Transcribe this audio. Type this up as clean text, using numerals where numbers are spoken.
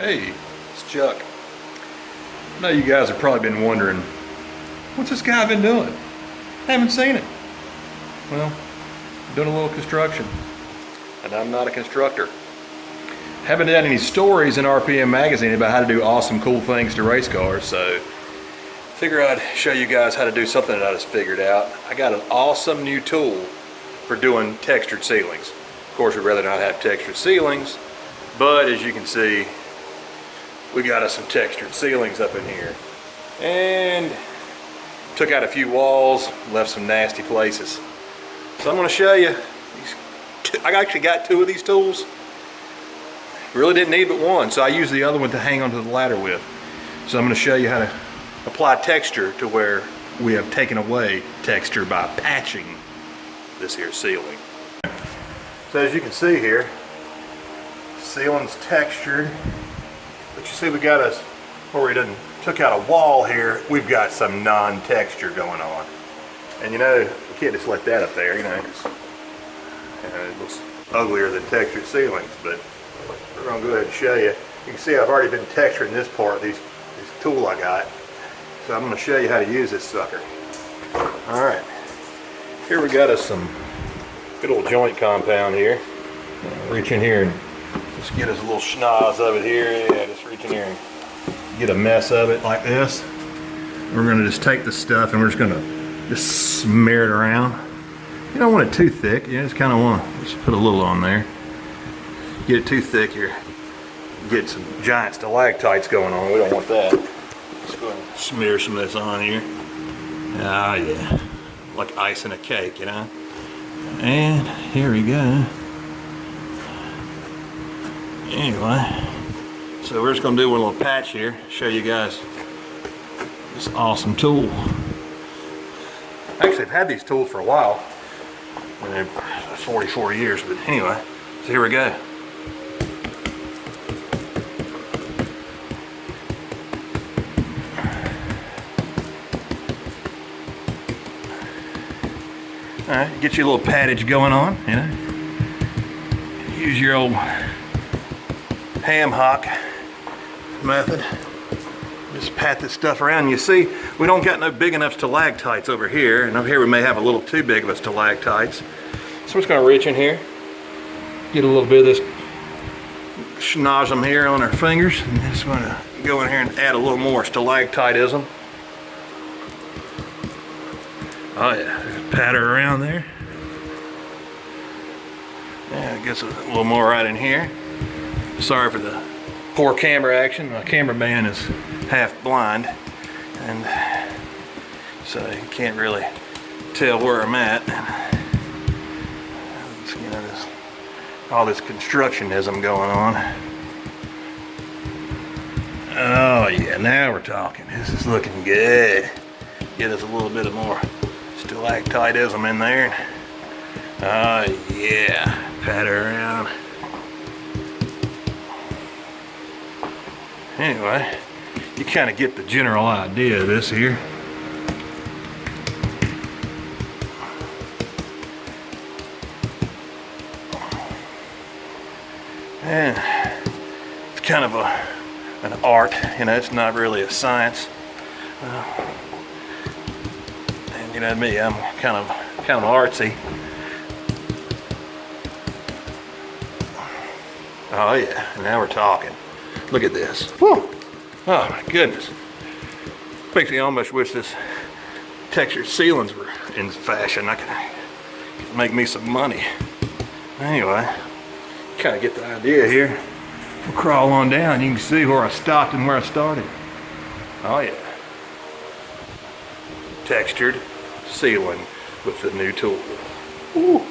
Hey, it's Chuck. I know you guys have probably been wondering, what's this guy been doing? Haven't seen it. Well, doing a little construction. And I'm not a constructor. Haven't done any stories in RPM magazine about how to do awesome, cool things to race cars, so figure I'd show you guys how to do something that I just figured out. I got an awesome new tool for doing textured ceilings. Of course, we'd rather not have textured ceilings, but as you can see, we got us some textured ceilings up in here. And took out a few walls, left some nasty places. So I'm gonna show you, I actually got two of these tools. Really didn't need but one, so I used the other one to hang onto the ladder with. So I'm gonna show you how to apply texture to where we have taken away texture by patching this here ceiling. So as you can see here, ceiling's textured. But you see we got us, where we took out a wall here, we've got some non-texture going on. And you know, we can't just let that up there, you know, it looks uglier than textured ceilings, but we're gonna go ahead and show you. You can see I've already been texturing this part, this tool I got. So I'm gonna show you how to use this sucker. All right, here we got us some good old joint compound here. Reach in here and just get us a little schnoz of it here. Yeah, just reach in here and get a mess of it like this. We're gonna just take the stuff and we're just gonna smear it around. You don't want it too thick. You just kind of want to just put a little on there. Get it too thick here, get some giant stalactites going on. We don't want that. Let's go ahead and smear some of this on here. Ah, yeah, like icing a cake, you know. And here we go. Anyway, so we're just gonna do one little patch here, show you guys this awesome tool. Actually, I've had these tools for a while, 44 years, but anyway, so here we go. All right, get your little pattage going on, you know. Use your old ham hock method. Just pat this stuff around. You see, we don't got no big enough stalactites over here, and over here we may have a little too big of a stalactites. So I'm just gonna reach in here, get a little bit of this schnoz here on our fingers, and just gonna go in here and add a little more stalactitism. Oh yeah, just pat her around there. Yeah, it gets a little more right in here. Sorry for the poor camera action. My cameraman is half blind, and so you can't really tell where I'm at. You know, all this constructionism going on. Oh yeah, now we're talking. This is looking good. Get us a little bit of more stalactitism in there. Oh yeah, pat her around. Anyway, you kind of get the general idea of this here. And it's kind of an art, you know, it's not really a science. And you know me, I'm kind of artsy. Oh yeah, now we're talking. Look at this. Whew. Oh my goodness. Makes me almost wish this textured ceilings were in fashion. I could make me some money. Anyway, kind of get the idea here. We'll crawl on down. You can see where I stopped and where I started. Oh yeah. Textured ceiling with the new tool. Ooh.